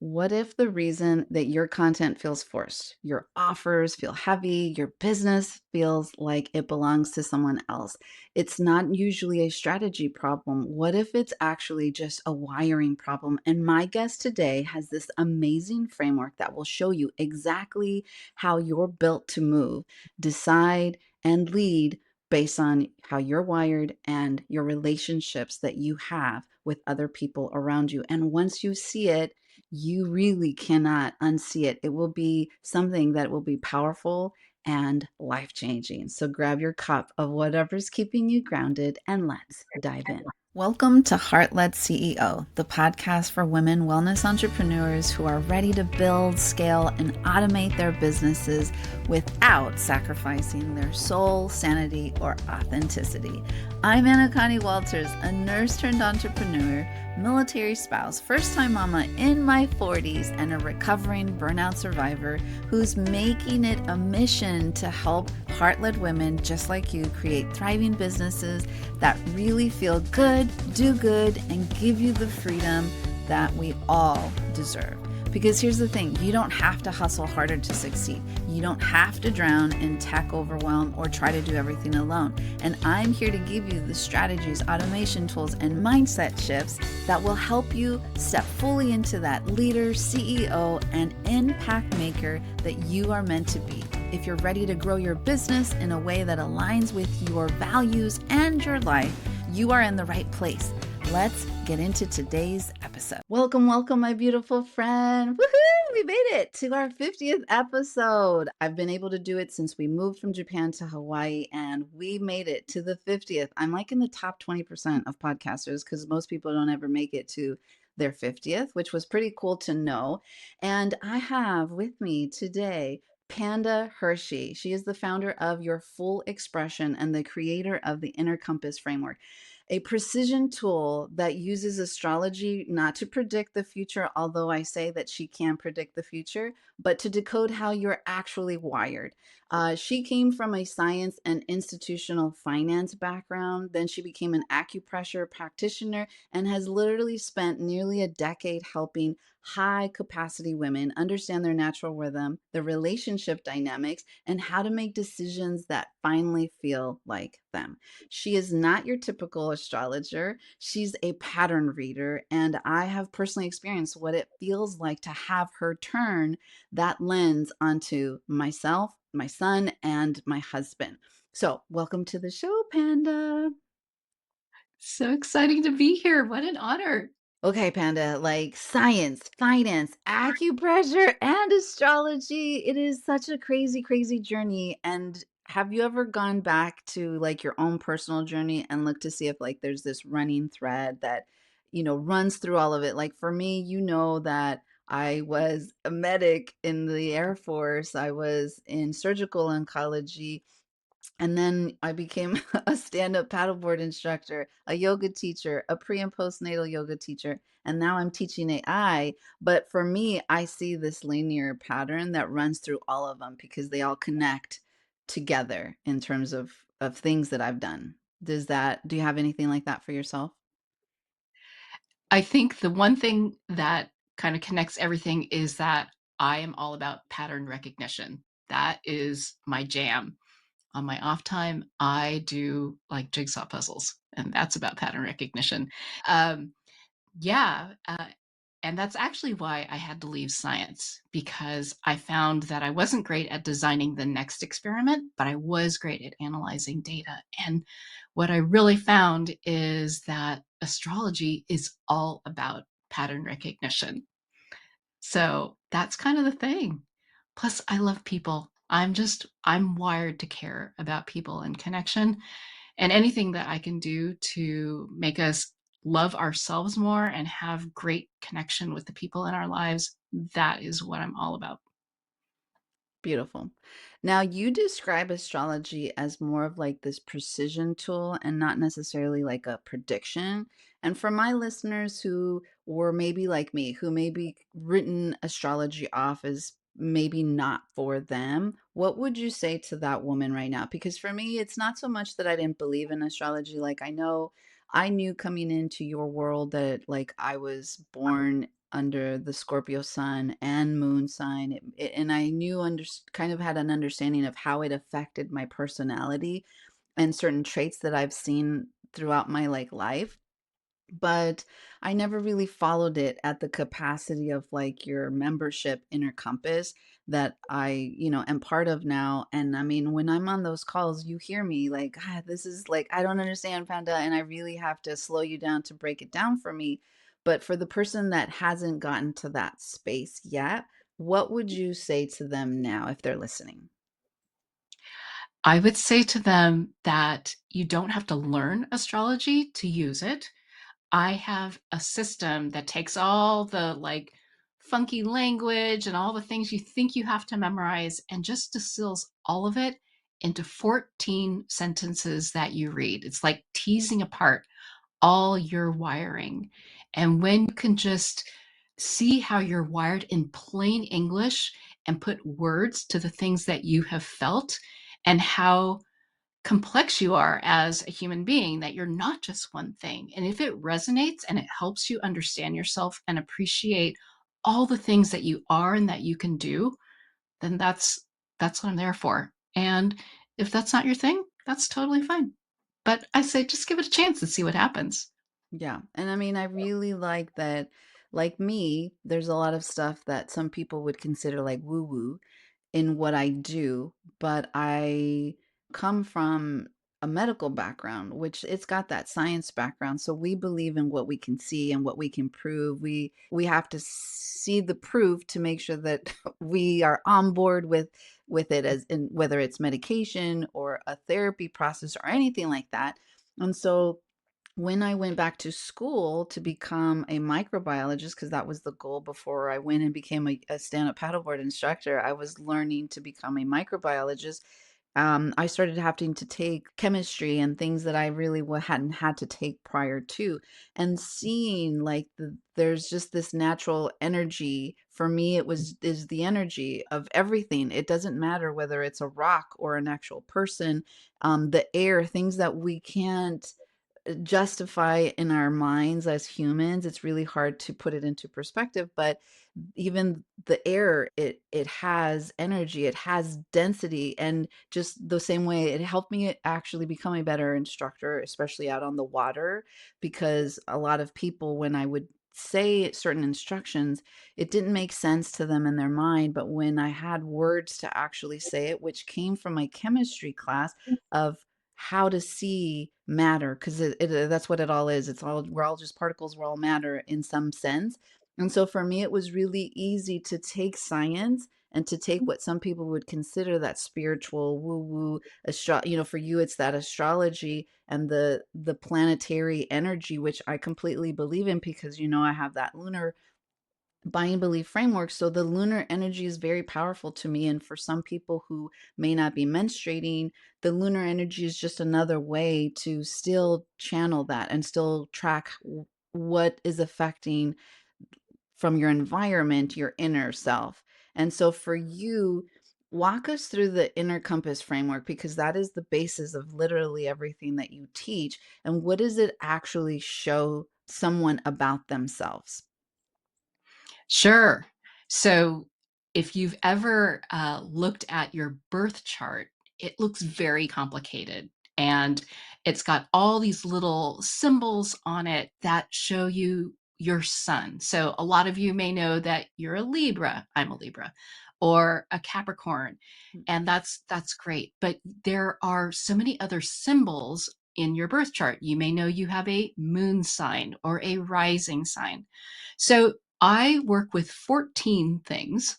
What if the reason that your content feels forced, your offers feel heavy, your business feels like it belongs to someone else? It's not usually a strategy problem. What if it's actually just a wiring problem? And my guest today has this amazing framework that will show you exactly how you're built to move, decide, and lead based on how you're wired and your relationships that you have with other people around you. And once you see it, you really cannot unsee it. It will be something that will be powerful and life changing. So grab your cup of whatever's keeping you grounded and let's dive in. Welcome to Heart Led CEO, the podcast for women wellness entrepreneurs who are ready to build, scale, and automate their businesses without sacrificing their soul, sanity, or authenticity. I'm Anna Connie Walters, a nurse turned entrepreneur, military spouse, first time mama in my 40s, and a recovering burnout survivor who's making it a mission to help heart led women just like you create thriving businesses that really feel good, do good, and give you the freedom that we all deserve. Because here's the thing, you don't have to hustle harder to succeed. You don't have to drown in tech overwhelm or try to do everything alone. And I'm here to give you the strategies, automation tools, and mindset shifts that will help you step fully into that leader, CEO, and impact maker that you are meant to be. If you're ready to grow your business in a way that aligns with your values and your life, you are in the right place. Let's get into today's episode. Welcome, welcome, my beautiful friend. Woohoo! We made it to our 50th episode. I've been able to do it since we moved from Japan to Hawaii, and we made it to the 50th. I'm like in the top 20% of podcasters because most people don't ever make it to their 50th, which was pretty cool to know. And I have with me today Panda Hershey. She is the founder of Your Full Expression and the creator of the Inner Compass framework, a precision tool that uses astrology not to predict the future, although I say that she can predict the future, but to decode how you're actually wired. She came from a science and institutional finance background. Then she became an acupressure practitioner and has literally spent nearly a decade helping high capacity women understand their natural rhythm, the relationship dynamics, and how to make decisions that finally feel like them. She is not your typical astrologer. She's a pattern reader. And I have personally experienced what it feels like to have her turn that lens onto myself, my son, and my husband. So, welcome to the show, Panda. So exciting to be here. What an honor. Okay, Panda, like science, finance, acupressure, and astrology. It is such a crazy, crazy journey. And have you ever gone back to like your own personal journey and looked to see if like there's this running thread that, runs through all of it? Like for me, you know that I was a medic in the Air Force, I was in surgical oncology, and then I became a stand-up paddleboard instructor, a yoga teacher, a pre and postnatal yoga teacher, and now I'm teaching AI. But for me, I see this linear pattern that runs through all of them because they all connect together in terms of things that I've done. Do you have anything like that for yourself? I think the one thing that kind of connects everything is that I am all about pattern recognition. That is my jam. On my off time, I do like jigsaw puzzles, and that's about pattern recognition. Um, Yeah, and that's actually why I had to leave science because I found that I wasn't great at designing the next experiment, but I was great at analyzing data. And what I really found is that astrology is all about pattern recognition. So that's kind of the thing. Plus, I love people. I'm wired to care about people and connection. And anything that I can do to make us love ourselves more and have great connection with the people in our lives, that is what I'm all about. Beautiful. Now, you describe astrology as more of like this precision tool and not necessarily like a prediction. And for my listeners who were maybe like me, who maybe written astrology off as maybe not for them, what would you say to that woman right now? Because for me, it's not so much that I didn't believe in astrology. Like I knew coming into your world that like I was born under the Scorpio sun and moon sign. And I knew, kind of had an understanding of how it affected my personality and certain traits that I've seen throughout my like life, but I never really followed it at the capacity of like your membership Inner Compass that am part of now. And I mean, when I'm on those calls, you hear me like, this is like, I don't understand, Panda. And I really have to slow you down to break it down for me. But for the person that hasn't gotten to that space yet, what would you say to them now if they're listening? I would say to them that you don't have to learn astrology to use it. I have a system that takes all the like funky language and all the things you think you have to memorize and just distills all of it into 14 sentences that you read. It's like teasing apart all your wiring. And when you can just see how you're wired in plain English and put words to the things that you have felt and how complex you are as a human being, that you're not just one thing. And if it resonates and it helps you understand yourself and appreciate all the things that you are and that you can do, then that's what I'm there for. And if that's not your thing, that's totally fine. But I say just give it a chance and see what happens. Yeah. And I mean, I really like that. Like me, there's a lot of stuff that some people would consider like woo woo in what I do, but I come from a medical background, which it's got that science background. So we believe in what we can see and what we can prove. We have to see the proof to make sure that we are on board with it, as in whether it's medication or a therapy process or anything like that. And so when I went back to school to become a microbiologist, because that was the goal before I went and became a stand-up paddleboard instructor, I was learning to become a microbiologist. I started having to take chemistry and things that I really hadn't had to take prior to, and seeing like there's just this natural energy. For me, it was is the energy of everything. It doesn't matter whether it's a rock or an actual person, the air, things that we can't justify in our minds as humans. It's really hard to put it into perspective, but even the air, it has energy, it has density, and just the same way it helped me actually become a better instructor, especially out on the water, because a lot of people, when I would say certain instructions, it didn't make sense to them in their mind, but when I had words to actually say it, which came from my chemistry class of how to see matter, because that's what it all is. It's all, we're all just particles, we're all matter in some sense. And so for me, it was really easy to take science and to take what some people would consider that spiritual woo woo for you it's that astrology and the planetary energy, which I completely believe in, because I have that lunar buy and believe framework. So the lunar energy is very powerful to me. And for some people who may not be menstruating, the lunar energy is just another way to still channel that and still track what is affecting from your environment, your inner self. And so for you, walk us through the inner compass framework, because that is the basis of literally everything that you teach. And what does it actually show someone about themselves? Sure. So if you've ever looked at your birth chart, it looks very complicated. And it's got all these little symbols on it that show you your sun. So a lot of you may know that you're a Libra, I'm a Libra, or a Capricorn. And that's great. But there are so many other symbols in your birth chart. You may know you have a moon sign or a rising sign. So I work with 14 things,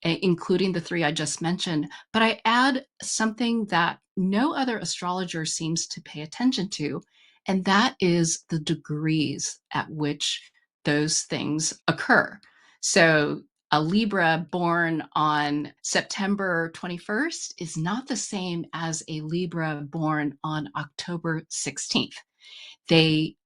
including the three I just mentioned, but I add something that no other astrologer seems to pay attention to, and that is the degrees at which those things occur. So a Libra born on September 21st is not the same as a Libra born on October 16th. They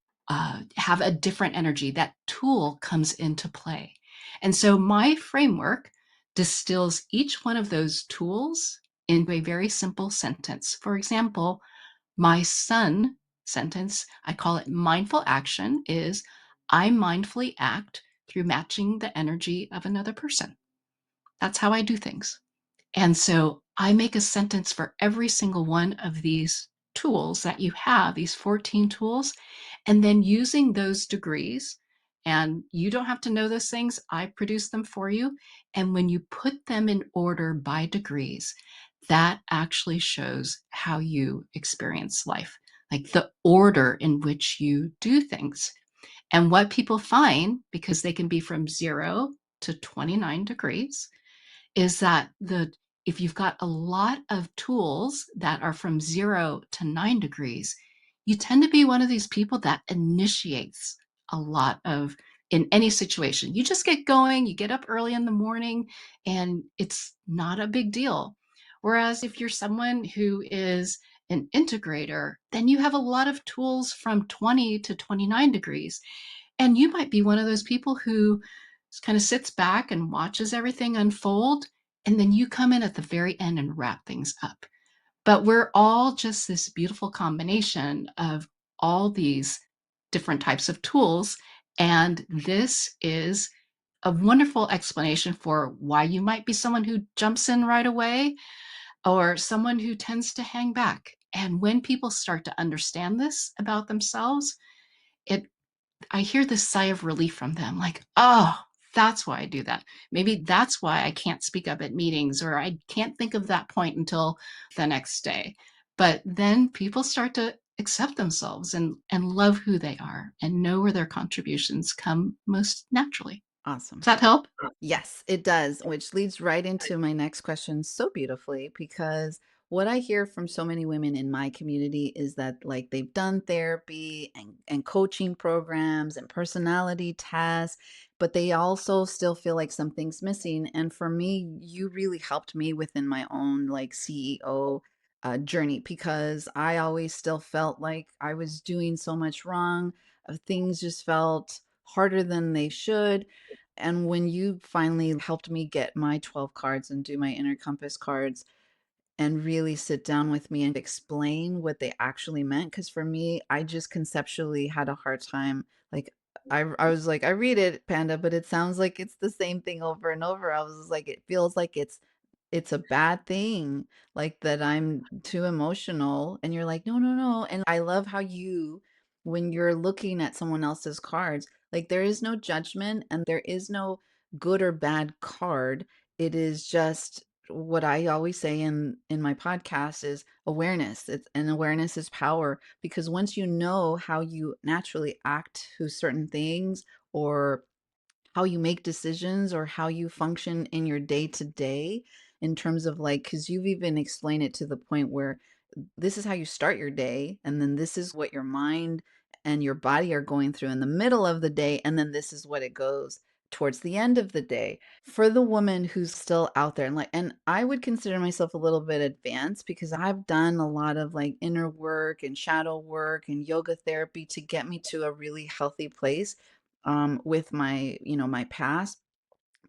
have a different energy. That tool comes into play. And so my framework distills each one of those tools into a very simple sentence. For example, my sun sentence, I call it mindful action, is I mindfully act through matching the energy of another person. That's how I do things. And so I make a sentence for every single one of these tools that you have, these 14 tools, and then using those degrees. And you don't have to know those things. I produce them for you. And when you put them in order by degrees, that actually shows how you experience life, like the order in which you do things. And what people find, because they can be from 0 to 29 degrees, is that the if you've got a lot of tools that are from 0 to 9 degrees, you tend to be one of these people that initiates a lot of in any situation. You just get going, you get up early in the morning, and it's not a big deal. Whereas if you're someone who is an integrator, then you have a lot of tools from 20 to 29 degrees. And you might be one of those people who kind of sits back and watches everything unfold, and then you come in at the very end and wrap things up. But we're all just this beautiful combination of all these different types of tools. And this is a wonderful explanation for why you might be someone who jumps in right away or someone who tends to hang back. And when people start to understand this about themselves, it I hear this sigh of relief from them, like, "Oh, that's why I do that. Maybe that's why I can't speak up at meetings, or I can't think of that point until the next day." But then people start to accept themselves and love who they are and know where their contributions come most naturally. Awesome. Does that help? Yes, it does, which leads right into my next question so beautifully because what I hear from so many women in my community is that like they've done therapy and coaching programs and personality tests, but they also still feel like something's missing. And for me, you really helped me within my own like CEO journey because I always still felt like I was doing so much wrong. Things just felt harder than they should, and when you finally helped me get my 12 cards and do my inner compass cards and really sit down with me and explain what they actually meant, because for me, I just conceptually had a hard time. Like, I was like, I read it, Panda, but it sounds like it's the same thing over and over. I was just like, it feels like it's a bad thing, like that I'm too emotional. And you're like, no, no, no. And I love how you, when you're looking at someone else's cards, like there is no judgment and there is no good or bad card. It is just what I always say in my podcast is awareness. It's and awareness is power because once you know how you naturally act to certain things or how you make decisions or how you function in your day to day in terms of like because you've even explained it to the point where this is how you start your day and then this is what your mind and your body are going through in the middle of the day and then this is what it goes towards the end of the day for the woman who's still out there and like and I would consider myself a little bit advanced because I've done a lot of like inner work and shadow work and yoga therapy to get me to a really healthy place with my my past,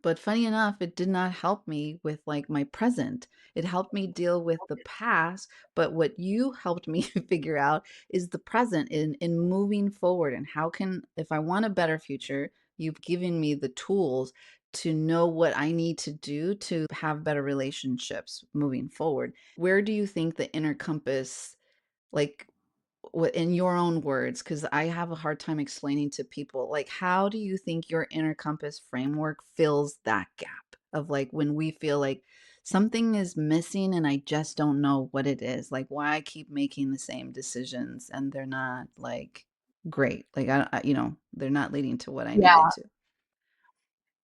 but funny enough, it did not help me with like my present. It helped me deal with the past, but what you helped me figure out is the present in moving forward and how can if I want a better future, you've given me the tools to know what I need to do to have better relationships moving forward. Where do you think the inner compass like in your own words, because I have a hard time explaining to people, like, how do you think your inner compass framework fills that gap of like when we feel like something is missing and I just don't know what it is, like why I keep making the same decisions and they're not like great, like they're not leading to what I needed Yeah. to.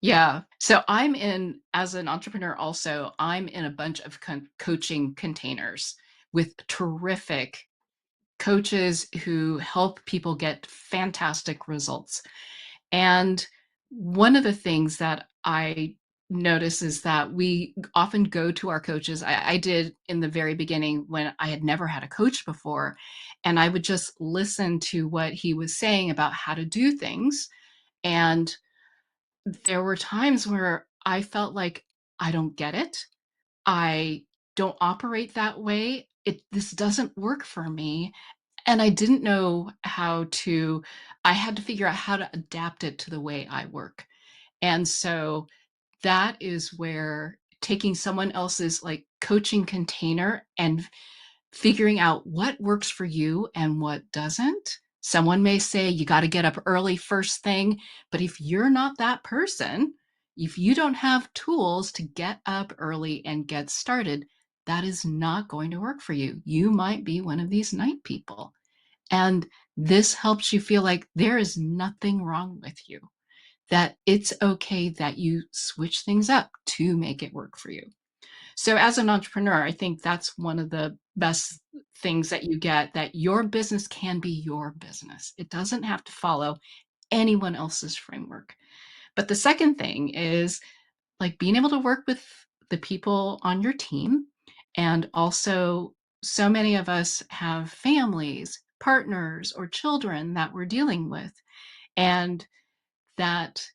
Yeah. So I'm in, as an entrepreneur also, I'm in a bunch of coaching containers with terrific coaches who help people get fantastic results. And one of the things that I notice is that we often go to our coaches. I did in the very beginning when I had never had a coach before, and I would just listen to what he was saying about how to do things. And there were times where I felt like I don't get it. I don't operate that way. This doesn't work for me. And I didn't know how to I had to figure out how to adapt it to the way I work. And so that is where taking someone else's like coaching container and figuring out what works for you and what doesn't. Someone may say you got to get up early first thing, but if you're not that person, if you don't have tools to get up early and get started, that is not going to work for you. You might be one of these night people. And this helps you feel like there is nothing wrong with you, that it's okay that you switch things up to make it work for you. So as an entrepreneur, I think that's one of the best things that you get, that your business can be your business. It doesn't have to follow anyone else's framework. But the second thing is like being able to work with the people on your team. And also, so many of us have families, partners, or children that we're dealing with. And that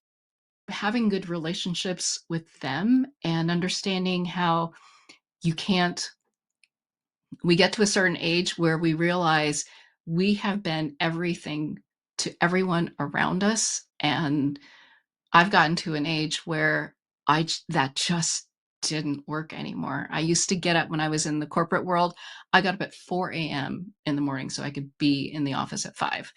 having good relationships with them and understanding how you can't we get to a certain age where we realize we have been everything to everyone around us, and I've gotten to an age where that just didn't work anymore. I used to get up when I was in the corporate world. I got up at 4 a.m. in the morning so I could be in the office at 5.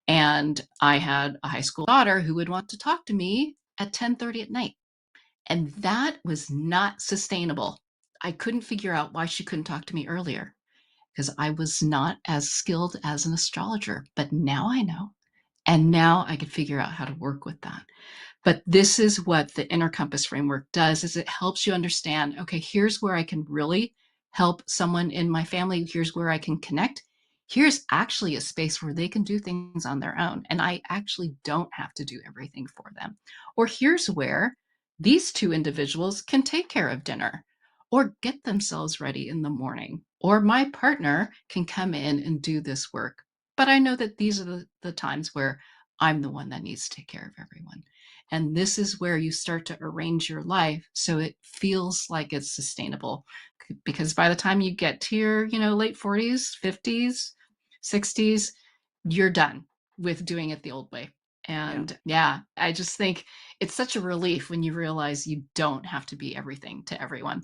And I had a high school daughter who would want to talk to me at 10:30 at night. And that was not sustainable. I couldn't figure out why she couldn't talk to me earlier, because I was not as skilled as an astrologer. But now I know. And now I could figure out how to work with that. But this is what the inner compass framework does, is it helps you understand, okay, here's where I can really help someone in my family. Here's where I can connect. Here's actually a space where they can do things on their own. And I actually don't have to do everything for them. Or here's where these two individuals can take care of dinner or get themselves ready in the morning. Or my partner can come in and do this work. But I know that these are the times where I'm the one that needs to take care of everyone. And this is where you start to arrange your life so it feels like it's sustainable. Because by the time you get to your, late 40s, 50s, 60s, you're done with doing it the old way. Yeah. And yeah, I just think it's such a relief when you realize you don't have to be everything to everyone.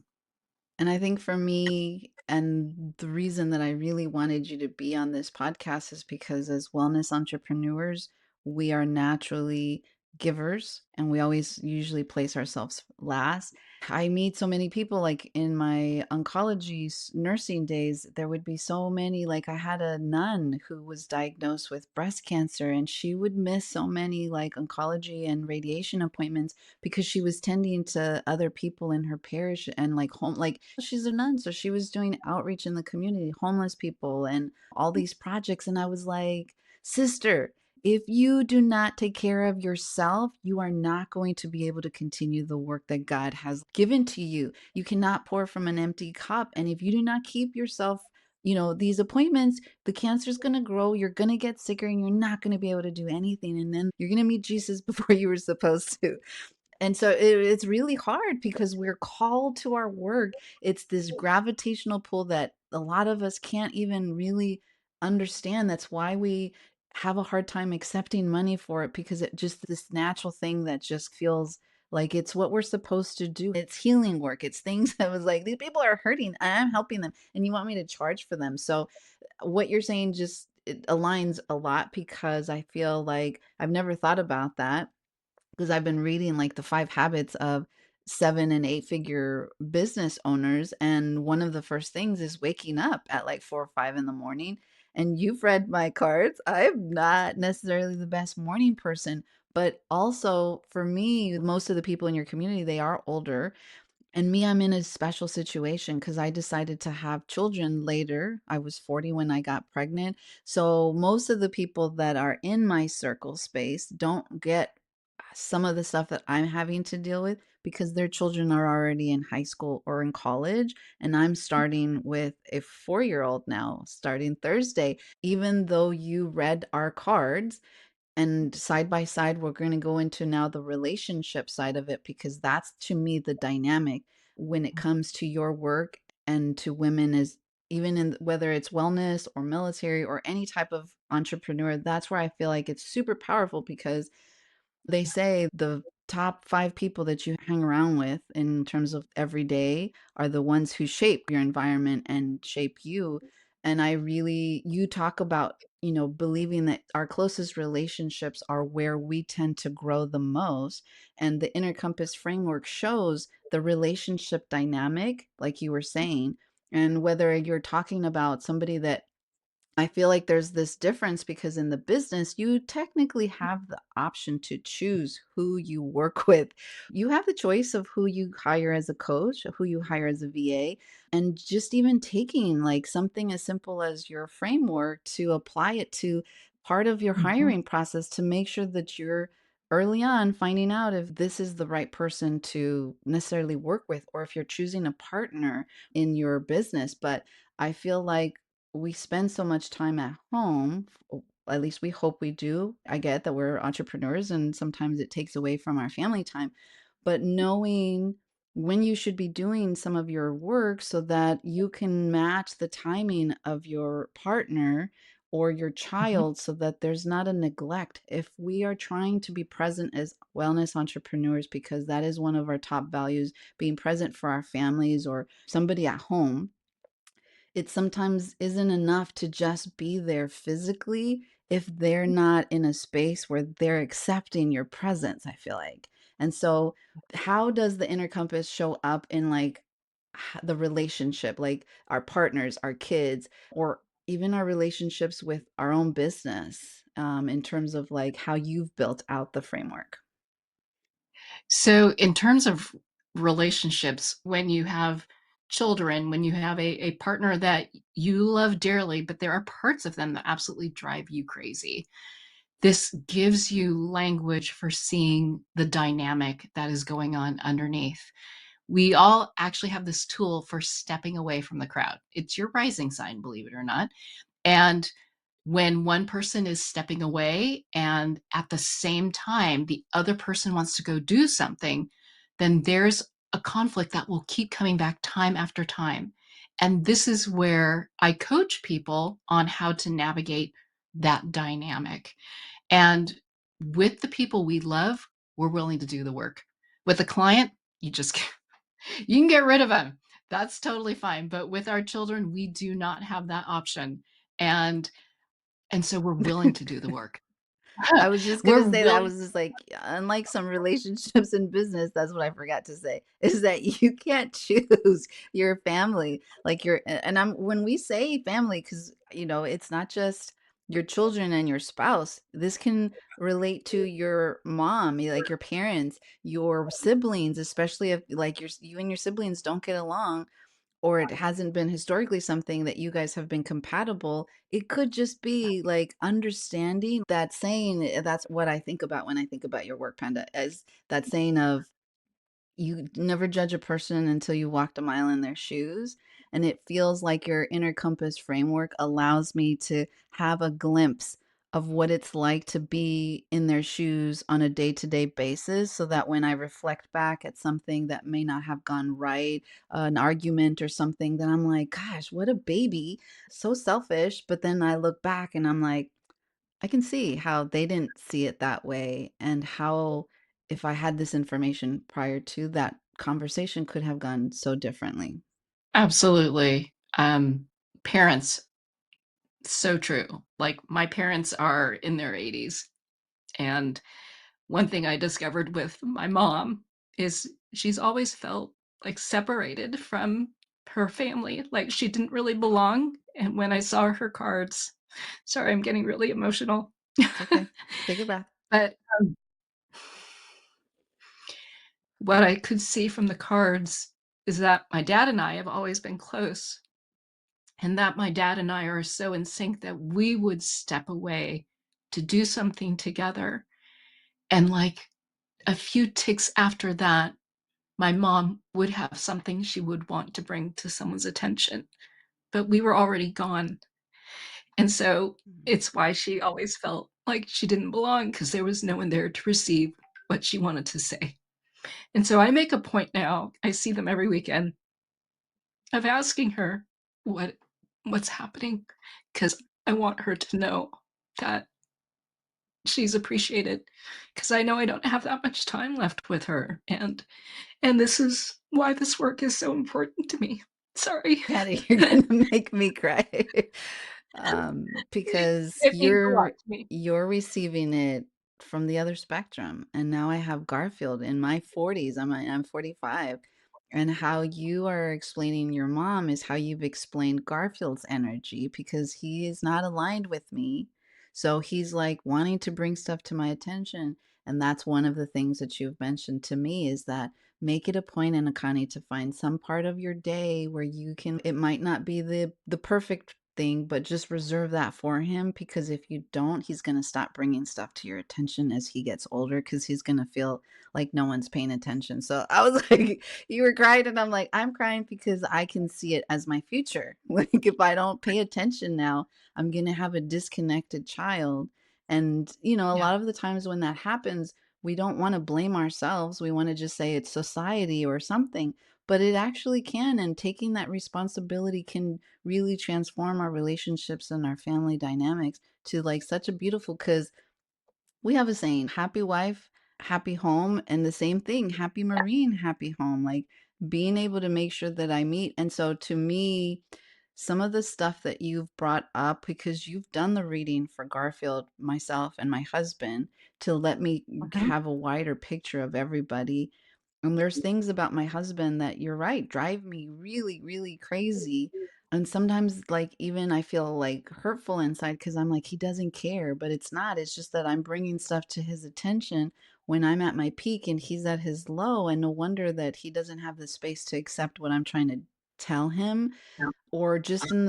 And I think for me, and the reason that I really wanted you to be on this podcast is because as wellness entrepreneurs, we are naturally givers and we always usually place ourselves last. I meet so many people like in my oncology nursing days, there would be so many. Like I had a nun who was diagnosed with breast cancer and she would miss so many like oncology and radiation appointments because she was tending to other people in her parish and like home like she's a nun, so she was doing outreach in the community, homeless people and all these projects. And I was like, sister, if you do not take care of yourself, you are not going to be able to continue the work that God has given to you. You cannot pour from an empty cup. And if you do not keep yourself, these appointments, the cancer is going to grow. You're going to get sicker and you're not going to be able to do anything. And then you're going to meet Jesus before you were supposed to. And so it's really hard because we're called to our work. It's this gravitational pull that a lot of us can't even really understand. That's why we have a hard time accepting money for it because it just this natural thing that just feels like it's what we're supposed to do. It's healing work. It's things that was like these people are hurting and I'm helping them and you want me to charge for them. So what you're saying just it aligns a lot because I feel like I've never thought about that because I've been reading like the 5 habits of 7 and 8 figure business owners. And one of the first things is waking up at like 4 or 5 in the morning. And you've read my cards. I'm not necessarily the best morning person, but also for me, most of the people in your community, they are older and me, I'm in a special situation because I decided to have children later. I was 40 when I got pregnant. So most of the people that are in my circle space don't get some of the stuff that I'm having to deal with because their children are already in high school or in college. And I'm starting with a 4-year-old now, starting Thursday. Even though you read our cards, and side by side, we're going to go into now the relationship side of it because that's to me the dynamic when it comes to your work and to women is even in whether it's wellness or military or any type of entrepreneur. That's where I feel like it's super powerful because they say the top 5 people that you hang around with in terms of every day are the ones who shape your environment and shape you. And I really you talk about, believing that our closest relationships are where we tend to grow the most, and the Inner Compass framework shows the relationship dynamic, like you were saying, and whether you're talking about somebody that I feel like there's this difference because in the business, you technically have the option to choose who you work with. You have the choice of who you hire as a coach, who you hire as a VA, and just even taking like something as simple as your framework to apply it to part of your Mhm. hiring process to make sure that you're early on finding out if this is the right person to necessarily work with or if you're choosing a partner in your business. But I feel like we spend so much time at home, at least we hope we do. I get that we're entrepreneurs and sometimes it takes away from our family time, but knowing when you should be doing some of your work so that you can match the timing of your partner or your Mhm. child so that there's not a neglect. If we are trying to be present as wellness entrepreneurs, because that is one of our top values, being present for our families or somebody at home, it sometimes isn't enough to just be there physically if they're not in a space where they're accepting your presence, I feel like. And so, how does the inner compass show up in like the relationship, like our partners, our kids, or even our relationships with our own business, in terms of like how you've built out the framework? So, in terms of relationships, when you have children, when you have a partner that you love dearly, but there are parts of them that absolutely drive you crazy, this gives you language for seeing the dynamic that is going on underneath. We all actually have this tool for stepping away from the crowd. It's your rising sign, believe it or not. And when one person is stepping away and at the same time the other person wants to go do something, then there's a conflict that will keep coming back time after time. And this is where I coach people on how to navigate that dynamic. And with the people we love, we're willing to do the work. With a client, you just you can get rid of them. That's totally fine. But with our children, we do not have that option. And and so we're willing to do the work. I was just We're gonna say that. I willing. was just like, unlike some relationships in business, that's what I forgot to say, is that you can't choose your family. Like and I'm when we say family, because it's not just your children and your spouse. This can relate to your mom, like your parents, your siblings, especially if like you and your siblings don't get along or it hasn't been historically something that you guys have been compatible, it could just be like understanding that saying. That's what I think about when I think about your work, Panda, as that saying of you never judge a person until you walked a mile in their shoes. And it feels like your inner compass framework allows me to have a glimpse of what it's like to be in their shoes on a day to day basis. So that when I reflect back at something that may not have gone right, an argument or something, then I'm like, gosh, what a baby, so selfish. But then I look back and I'm like, I can see how they didn't see it that way and how if I had this information prior to that conversation could have gone so differently. Absolutely. Parents, so true. Like, my parents are in their 80s, and one thing I discovered with my mom is she's always felt, like, separated from her family, like she didn't really belong, and when I saw her cards, sorry, I'm getting really emotional. It's okay. Take a breath. But, what I could see from the cards is that my dad and I have always been close, and that my dad and I are so in sync that we would step away to do something together. And like a few ticks after that, my mom would have something she would want to bring to someone's attention, but we were already gone. And so Mhm. it's why she always felt like she didn't belong because there was no one there to receive what she wanted to say. And so I make a point now, I see them every weekend, of asking her what what's happening because I want her to know that she's appreciated because I know I don't have that much time left with her, and this is why this work is so important to me. Sorry. Patty, you're gonna make me cry. Because It means a lot you're to me. you're receiving it from the other spectrum, and now I have Garfield in my 40s, I'm 45, and how you are explaining your mom is how you've explained Garfield's energy because he is not aligned with me. So he's like wanting to bring stuff to my attention, and that's one of the things that you've mentioned to me is that make it a point in Akani to find some part of your day where you can it might not be the perfect thing, but just reserve that for him because if you don't, he's going to stop bringing stuff to your attention as he gets older cuz he's going to feel like no one's paying attention. So I was like you were crying and I'm like I'm crying because I can see it as my future. Like if I don't pay attention now, I'm going to have a disconnected child. And a Yeah. lot of the times when that happens, we don't want to blame ourselves. We want to just say it's society or something, but it actually can. And taking that responsibility can really transform our relationships and our family dynamics to like such a beautiful because we have a saying, happy wife, happy home, and the same thing, happy marine, happy home. Like being able to make sure that I meet. And so to me, some of the stuff that you've brought up, because you've done the reading for Garfield, myself, and my husband to let me Mhm. have a wider picture of everybody. And there's things about my husband that you're right, drive me really, really crazy. And sometimes, like, even I feel like hurtful inside because I'm like, he doesn't care, but it's not. It's just that I'm bringing stuff to his attention when I'm at my peak and he's at his low. And no wonder that he doesn't have the space to accept what I'm trying to tell him Yeah. or just in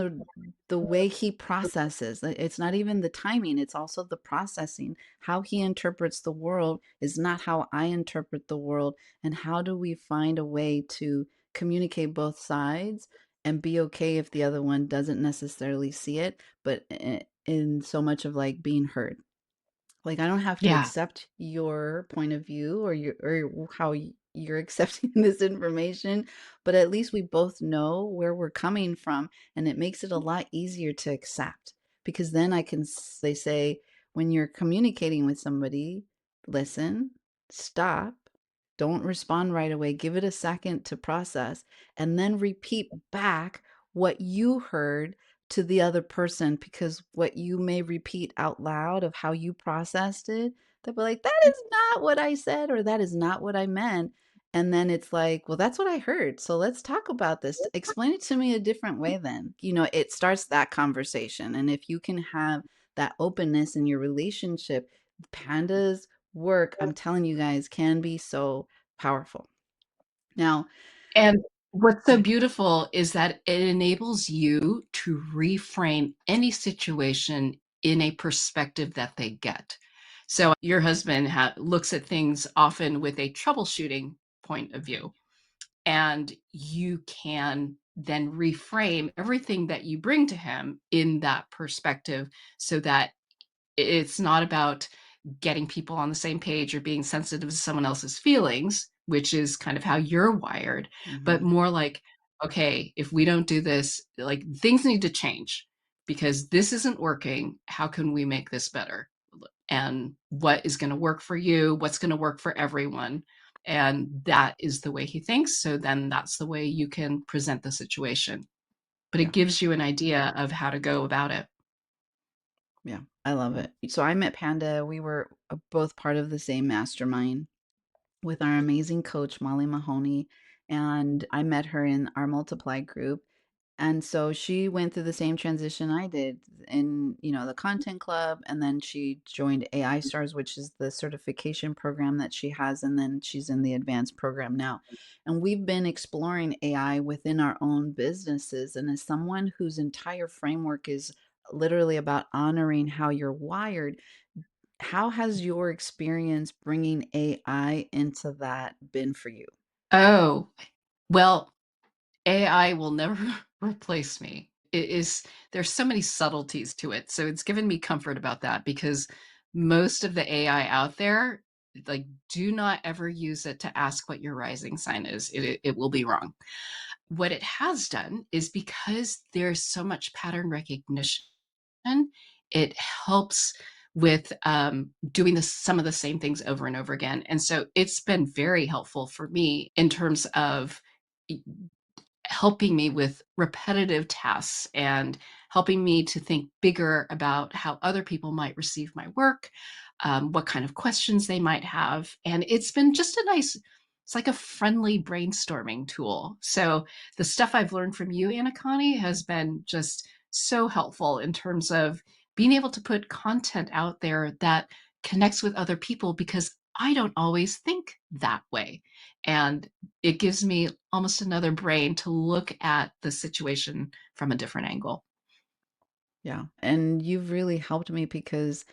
the way he processes. It's not even the timing, it's also the processing. How he interprets the world is not how I interpret the world, and how do we find a way to communicate both sides and be okay if the other one doesn't necessarily see it, but in so much of like being heard. Like, I don't have to Yeah. accept your point of view or how you're accepting this information, but at least we both know where we're coming from, and it makes it a lot easier to accept because then they say when you're communicating with somebody, listen, stop, don't respond right away, give it a second to process, and then repeat back what you heard to the other person because what you may repeat out loud of how you processed it, they'll be like, "That is not what I said," or "That is not what I meant." And then it's like, "Well, that's what I heard. So let's talk about this. Explain it to me a different way then." It starts that conversation. And if you can have that openness in your relationship, Panda's work, I'm telling you guys, can be so powerful. Now, And what's so beautiful is that it enables you to reframe any situation in a perspective that they get. So your husband looks at things often with a troubleshooting point of view, and you can then reframe everything that you bring to him in that perspective so that it's not about getting people on the same page or being sensitive to someone else's feelings, which is kind of how you're wired, but mhm, more like, okay, if we don't do this, like things need to change because this isn't working. How can we make this better? And what is going to work for you? What's going to work for everyone? And that is the way he thinks. So then that's the way you can present the situation. But it yeah. gives you an idea of how to go about it. Yeah, I love it. So I met Panda. We were both part of the same mastermind with our amazing coach, Molly Mahoney. And I met her in our multiply group. And so she went through the same transition I did in, the content club. And then she joined AI Stars, which is the certification program that she has. And then she's in the advanced program now. And we've been exploring AI within our own businesses. And as someone whose entire framework is literally about honoring how you're wired, how has your experience bringing AI into that been for you? Oh, well, AI will never replace me. It is there's so many subtleties to it. So it's given me comfort about that because most of the AI out there, like, do not ever use it to ask what your rising sign is. It will be wrong. What it has done is because there's so much pattern recognition, it helps with doing some of the same things over and over again. And so it's been very helpful for me in terms of helping me with repetitive tasks and helping me to think bigger about how other people might receive my work, what kind of questions they might have. And it's been just it's like a friendly brainstorming tool. So the stuff I've learned from you, Anna Connie, has been just so helpful in terms of being able to put content out there that connects with other people because I don't always think that way. And it gives me almost another brain to look at the situation from a different angle. Yeah. And you've really helped me because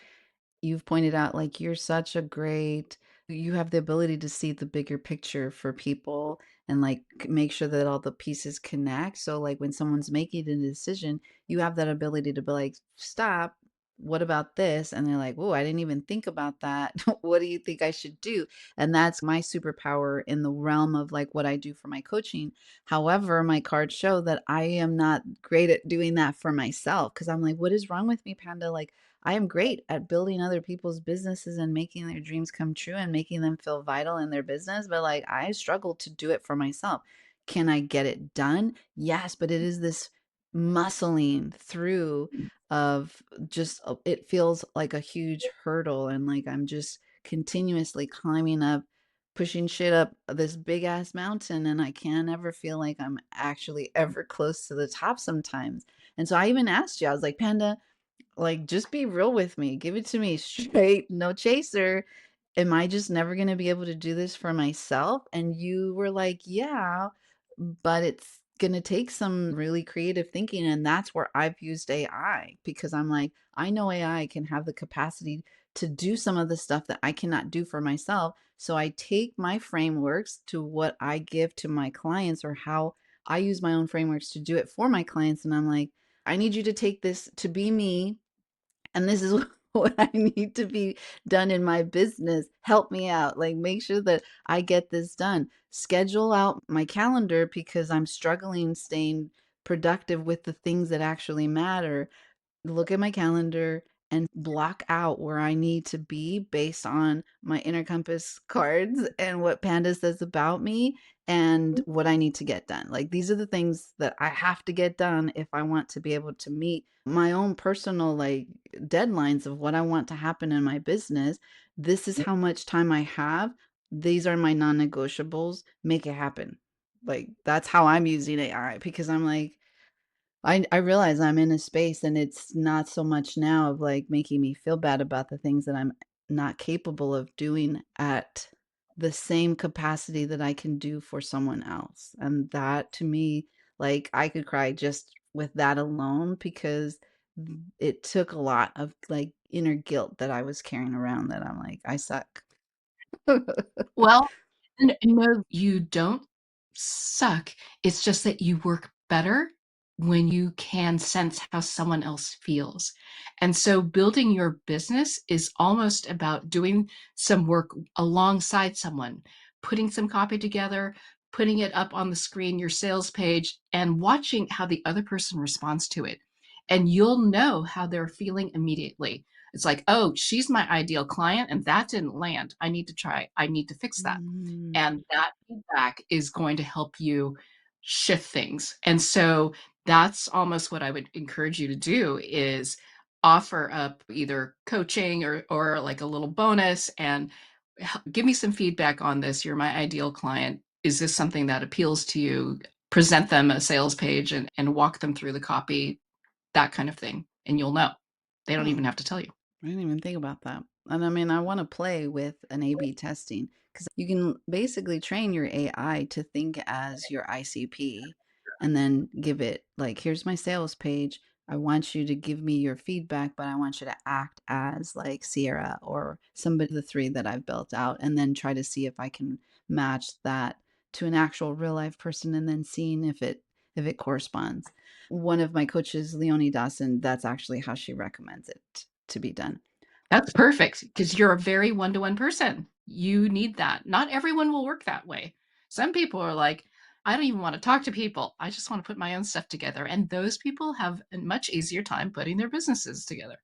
you've pointed out, like, you're such a great you have the ability to see the bigger picture for people and, like, make sure that all the pieces connect. So, like, when someone's making a decision, you have that ability to be like, "Stop. What about this?" And they're like, "Oh, I didn't even think about that. What do you think I should do?" And that's my superpower in the realm of, like, what I do for my coaching. However, my cards show that I am not great at doing that for myself because I'm like, "What is wrong with me, Panda?" Like, I am great at building other people's businesses and making their dreams come true and making them feel vital in their business, but, like, I struggle to do it for myself. Can I get it done? Yes, but it is this muscling through of just it feels like a huge hurdle and like I'm just continuously climbing up, pushing shit up this big ass mountain and I can't ever feel like I'm actually ever close to the top sometimes. And so I even asked you, I was like, Panda, like, just be real with me. Give it to me straight, no chaser. Am I just never going to be able to do this for myself? And you were like, yeah, but it's going to take some really creative thinking. And that's where I've used AI because I'm like, I know AI can have the capacity to do some of the stuff that I cannot do for myself. So I take my frameworks to what I give to my clients or how I use my own frameworks to do it for my clients. And I'm like, I need you to take this to be me and this is what I need to be done in my business. Help me out. Like, make sure that I get this done. Schedule out my calendar because I'm struggling staying productive with the things that actually matter. Look at my calendar and block out where I need to be based on my inner compass cards and what Panda says about me and what I need to get done. Like these are the things that I have to get done if I want to be able to meet my own personal like deadlines of what I want to happen in my business. This is how much time I have. These are my non-negotiables. Make it happen. Like that's how I'm using AI because I'm like I realize I'm in a space and it's not so much now of, like, making me feel bad about the things that I'm not capable of doing at the same capacity that I can do for someone else, and that to me, like, I could cry just with that alone because it took a lot of, like, inner guilt that I was carrying around that I'm like, "I suck." Well, no, you don't suck. It's just that you work better when you can sense how someone else feels. And so building your business is almost about doing some work alongside someone, putting some copy together, putting it up on the screen, your sales page, and watching how the other person responds to it. And you'll know how they're feeling immediately. It's like, "Oh, she's my ideal client, and that didn't land. I need to fix that." Mm. And that feedback is going to help you shift things. And so that's almost what I would encourage you to do is offer up either coaching or like a little bonus and give me some feedback on this. You're my ideal client. Is this something that appeals to you? Present them a sales page and walk them through the copy, that kind of thing. And you'll know. They don't Hmm. even have to tell you. I didn't even think about that. And I mean, I want to play with an A/B testing because you can basically train your AI to think as your ICP and then give it, like, here's my sales page. I want you to give me your feedback, but I want you to act as like Sierra or somebody of the three that I've built out, and then try to see if I can match that to an actual real life person and then seeing if it corresponds. One of my coaches, Leonie Dawson, that's actually how she recommends it to be done. That's perfect because 'cause you're a very one-to-one person. You need that. Not everyone will work that way. Some people are like, "I don't even wanna talk to people. I just wanna put my own stuff together," and those people have a much easier time putting their businesses together.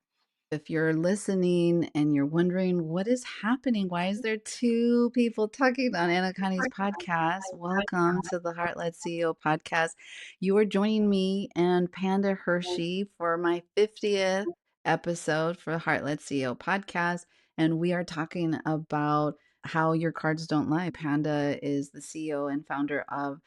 If you're listening and you're wondering what is happening, why is there two people talking on Anna Connie's podcast? Welcome to the Heart-Led CEO podcast. You are joining me and Panda Hershey for my 50th episode for the Heart-Led CEO podcast. And we are talking about how your cards don't lie. Panda is the CEO and founder of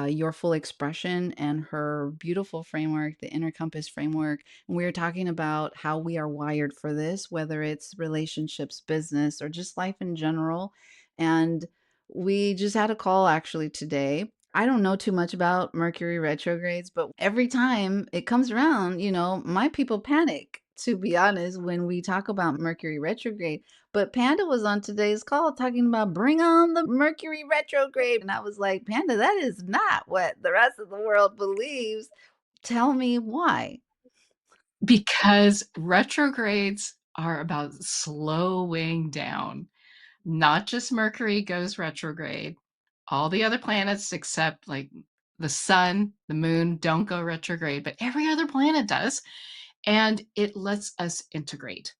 Your Full Expression and her beautiful framework, the Inner Compass framework. And we are talking about how we are wired for this, whether it's relationships, business, or just life in general. And we just had a call actually today. I don't know too much about Mercury retrogrades, but every time it comes around, my people panic, to be honest, when we talk about Mercury retrograde. But Panda was on today's call talking about bring on the Mercury retrograde. And I was like, Panda, that is not what the rest of the world believes. Tell me why. Because retrogrades are about slowing down. Not just Mercury goes retrograde. All the other planets except, like, the sun, the moon don't go retrograde, but every other planet does, and it lets us integrate.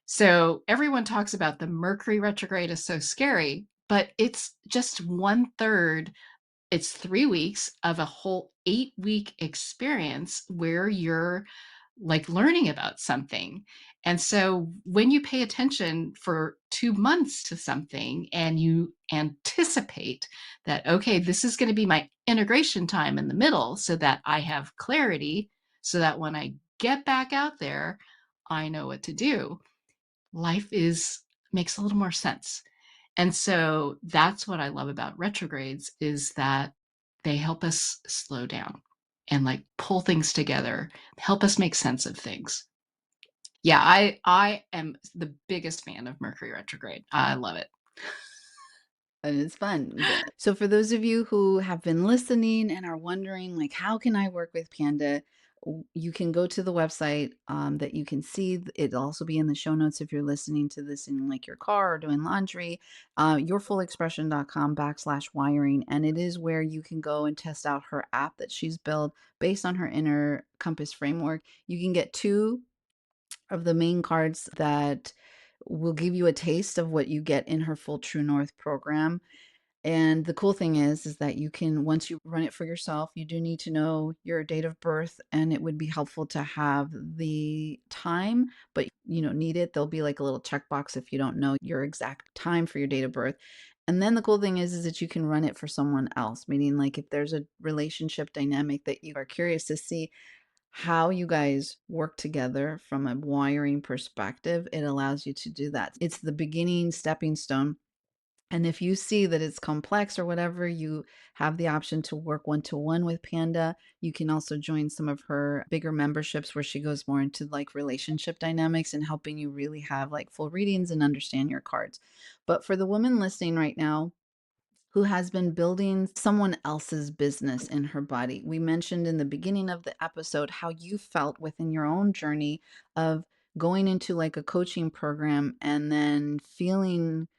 So, everyone talks about the Mercury retrograde is so scary, but it's just 1/3. It's 3 weeks of a whole 8-week experience where you're, like, learning about something. And so when you pay attention for 2 months to something and you anticipate that, "Okay, this is gonna be my integration time in the middle so that I have clarity, so that when I get back out there, I know what to do." Life is makes a little more sense. And so that's what I love about retrogrades is that they help us slow down and, like, pull things together, help us make sense of things. Yeah, I am the biggest fan of Mercury retrograde. I love it. And it's fun. So for those of you who have been listening and are wondering, like, how can I work with Panda? You can go to the website that you can see. It'll also be in the show notes if you're listening to this in like your car or doing laundry. Yourfullexpression.com/wiring. And it is where you can go and test out her app that she's built based on her inner compass framework. You can get two of the main cards that will give you a taste of what you get in her full True North program. And the cool thing is that you can, once you run it for yourself, you do need to know your date of birth, and it would be helpful to have the time, but you don't need it. There'll be like a little checkbox if you don't know your exact time for your date of birth. And then the cool thing is that you can run it for someone else, meaning like if there's a relationship dynamic that you are curious to see how you guys work together from a wiring perspective, it allows you to do that. It's the beginning stepping stone. And if you see that it's complex or whatever, you have the option to work one to one with Panda. You can also join some of her bigger memberships where she goes more into like relationship dynamics and helping you really have like full readings and understand your cards. But for the woman listening right now, who has been building someone else's business in her body. We mentioned in the beginning of the episode how you felt within your own journey of going into like a coaching program and then feeling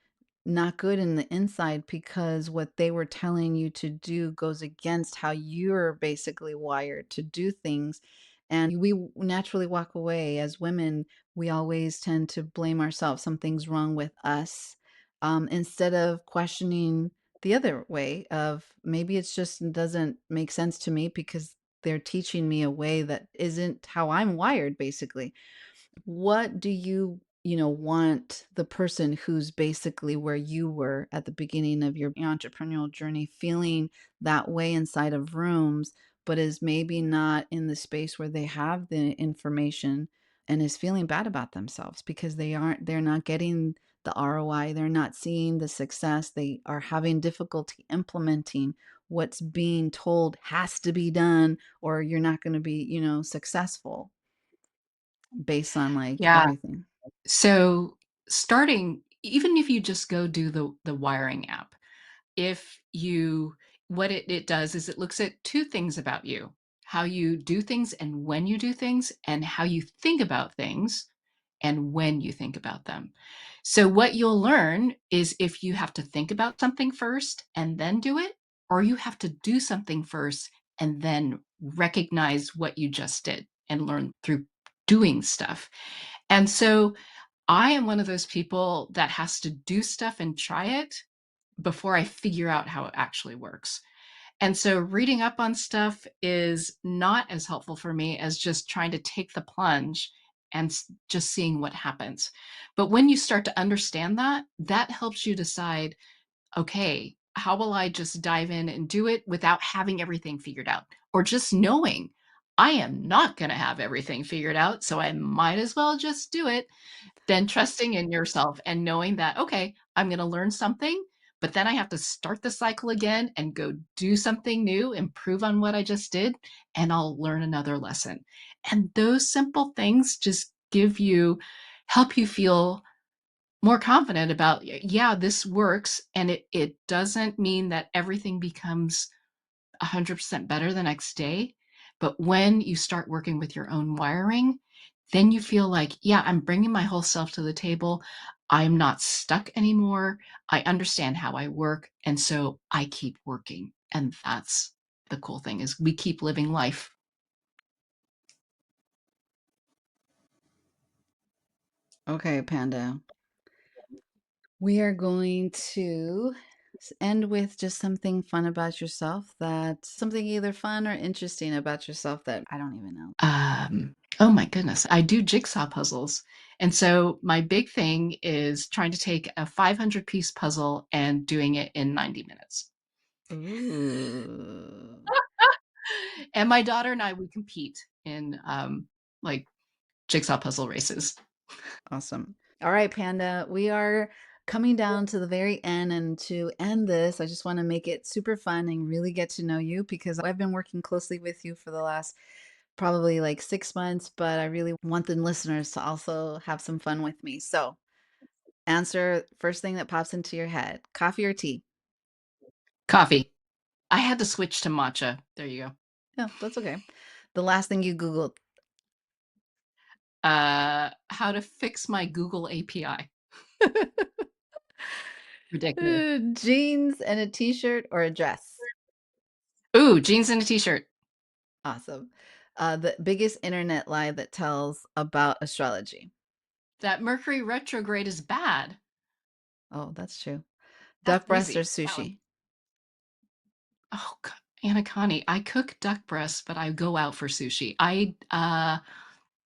not good in the inside because what they were telling you to do goes against how you're basically wired to do things. And we naturally walk away as women. We always tend to blame ourselves. Something's wrong with us, instead of questioning the other way of maybe it's just doesn't make sense to me because they're teaching me a way that isn't how I'm wired, basically. What do you want the person who's basically where you were at the beginning of your entrepreneurial journey feeling that way inside of rooms, but is maybe not in the space where they have the information and is feeling bad about themselves because they're not getting the ROI, they're not seeing the success, they are having difficulty implementing what's being told has to be done, or you're not going to be, successful based on, like, Yeah. everything. So starting even if you just go do the wiring app, if you what it does is it looks at 2 things about you, how you do things and when you do things, and how you think about things and when you think about them. So what you'll learn is if you have to think about something first and then do it, or you have to do something first and then recognize what you just did and learn through doing stuff. And so I am one of those people that has to do stuff and try it before I figure out how it actually works. And so reading up on stuff is not as helpful for me as just trying to take the plunge and just seeing what happens. But when you start to understand that, that helps you decide, okay, how will I just dive in and do it without having everything figured out? Or just knowing I am not going to have everything figured out. So I might as well just do it, then trusting in yourself and knowing that, okay, I'm going to learn something, but then I have to start the cycle again and go do something new, improve on what I just did, and I'll learn another lesson. And those simple things just help you feel more confident about, yeah, this works. And it doesn't mean that everything becomes 100% better the next day. But when you start working with your own wiring, then you feel like, yeah, I'm bringing my whole self to the table. I'm not stuck anymore. I understand how I work. And so I keep working. And that's the cool thing is we keep living life. Okay, Panda. We are going to end with just something fun about yourself that something either fun or interesting about yourself that I don't even know. Oh my goodness, I do jigsaw puzzles. And so my big thing is trying to take a 500-piece puzzle and doing it in 90 minutes. Ooh, And my daughter and I, we compete in like jigsaw puzzle races. awesome. All right, Panda, we are coming down to the very end. And to end this, I just want to make it super fun and really get to know you because I've been working closely with you for the last probably like 6 months, but I really want the listeners to also have some fun with me. So, answer first thing that pops into your head, coffee or tea? Coffee. I had to switch to matcha. There you go. Yeah, that's okay. The last thing you Googled, How to fix my Google API. Ridiculous. jeans and a t-shirt or a dress? Ooh, jeans and a t-shirt. Awesome. The biggest internet lie that tells about astrology. That Mercury retrograde is bad. Oh, that's true. That's Duck breast or easy. That one. sushi? Oh, Anna Connie, I cook duck breasts, but I go out for sushi.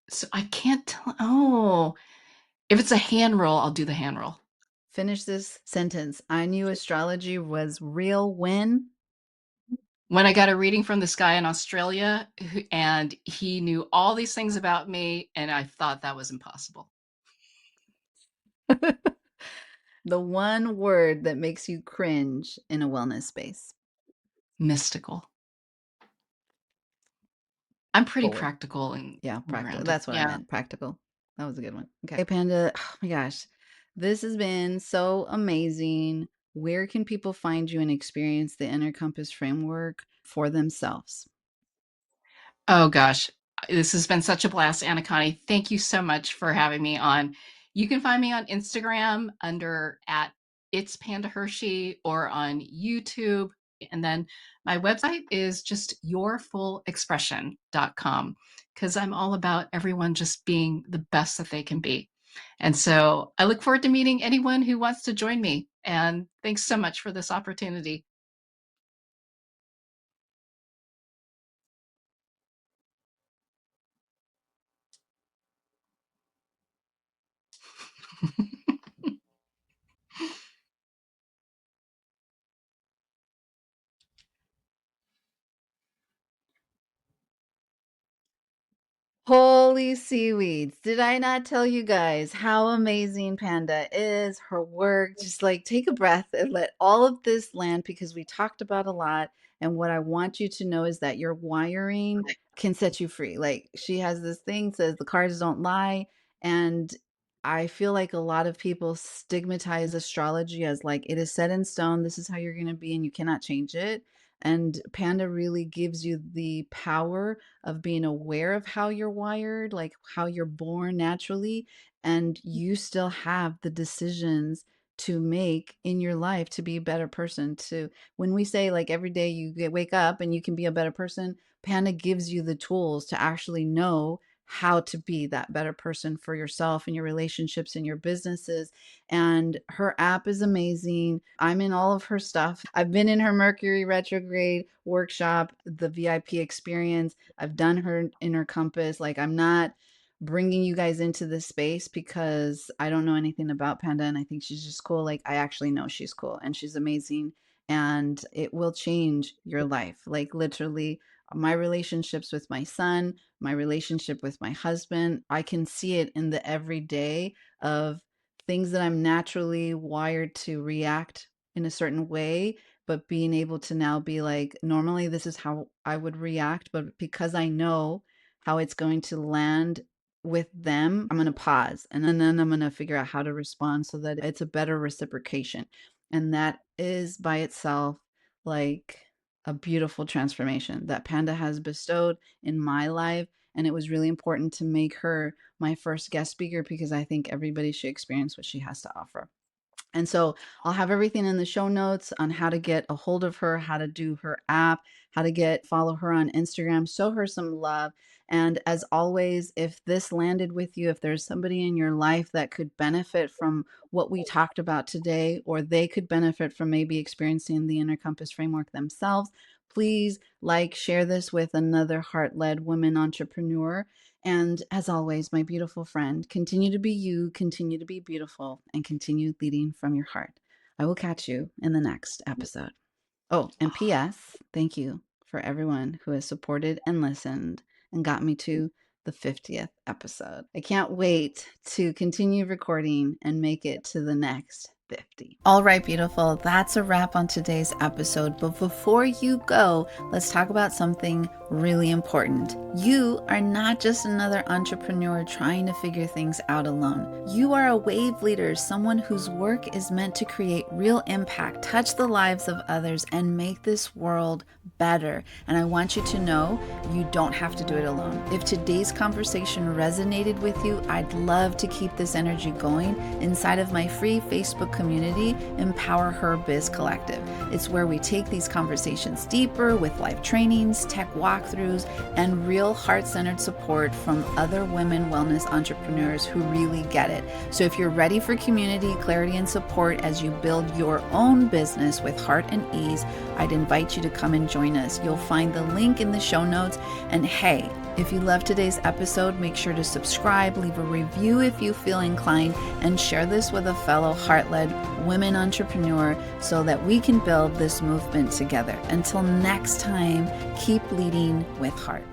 So I can't tell. Oh, if it's a hand roll, I'll do the hand roll. Finish this sentence. I knew astrology was real when When I got a reading from this guy in Australia, and he knew all these things about me, and I thought that was impossible. the one word that makes you cringe in a wellness space. Mystical. I'm pretty Forward. practical and Yeah, practical. grounded. That's what I Yeah. meant. Practical. That was a good one. Okay, Panda. Oh my gosh. This has been so amazing. Where can people find you and experience the Inner Compass framework for themselves? Oh gosh, this has been such a blast, Anna Connie. Thank you so much for having me on. You can find me on Instagram under at it's Panda Hershey or on YouTube. And then my website is just yourfullexpression.com because I'm all about everyone just being the best that they can be. And so I look forward to meeting anyone who wants to join me. And thanks so much for this opportunity. Holy seaweeds. Did I not tell you guys how amazing Panda is? Her work, just like take a breath and let all of this land because we talked about a lot. And what I want you to know is that your wiring can set you free. Like she has this thing says the cards don't lie. And I feel like a lot of people stigmatize astrology as like it is set in stone. This is how you're going to be and you cannot change it. And Panda really gives you the power of being aware of how you're wired, like how you're born naturally, and you still have the decisions to make in your life to be a better person. To when we say like every day you wake up and you can be a better person, Panda gives you the tools to actually know how to be that better person for yourself and your relationships and your businesses. And her app is amazing. I'm in all of her stuff. I've been in her Mercury retrograde workshop, the VIP experience. I've done her inner compass. Like, I'm not bringing you guys into this space because I don't know anything about Panda and I think she's just cool. Like, I actually know she's cool and she's amazing, and it will change your life. Like, literally, my relationships with my son, my relationship with my husband, I can see it in the everyday of things that I'm naturally wired to react in a certain way, but being able to now be like, normally this is how I would react, but because I know how it's going to land with them, I'm going to pause and then I'm going to figure out how to respond so that it's a better reciprocation. And that is by itself like a beautiful transformation that Panda has bestowed in my life. And it was really important to make her my first guest speaker because I think everybody should experience what she has to offer. And so I'll have everything in the show notes on how to get a hold of her, how to do her app, how to follow her on Instagram, show her some love. And as always, if this landed with you, if there's somebody in your life that could benefit from what we talked about today, or they could benefit from maybe experiencing the Inner Compass framework themselves, please share this with another heart-led woman entrepreneur. And as always, my beautiful friend, continue to be you, continue to be beautiful, and continue leading from your heart. I will catch you in the next episode. Oh, and P.S., thank you for everyone who has supported and listened and got me to the 50th episode. I can't wait to continue recording and make it to the next 50. All right, beautiful. That's a wrap on today's episode. But before you go, let's talk about something really important. You are not just another entrepreneur trying to figure things out alone. You are a wave leader, someone whose work is meant to create real impact, touch the lives of others, and make this world better. And I want you to know you don't have to do it alone. If today's conversation resonated with you, I'd love to keep this energy going inside of my free Facebook community, Empower Her Biz Collective. It's where we take these conversations deeper with live trainings, tech walkthroughs, and real heart-centered support from other women wellness entrepreneurs who really get it. So if you're ready for community, clarity, and support as you build your own business with heart and ease, I'd invite you to come and join us. You'll find the link in the show notes. And hey, if you loved today's episode, make sure to subscribe, leave a review if you feel inclined, and share this with a fellow heart-led women entrepreneur so that we can build this movement together. Until next time, keep leading with heart.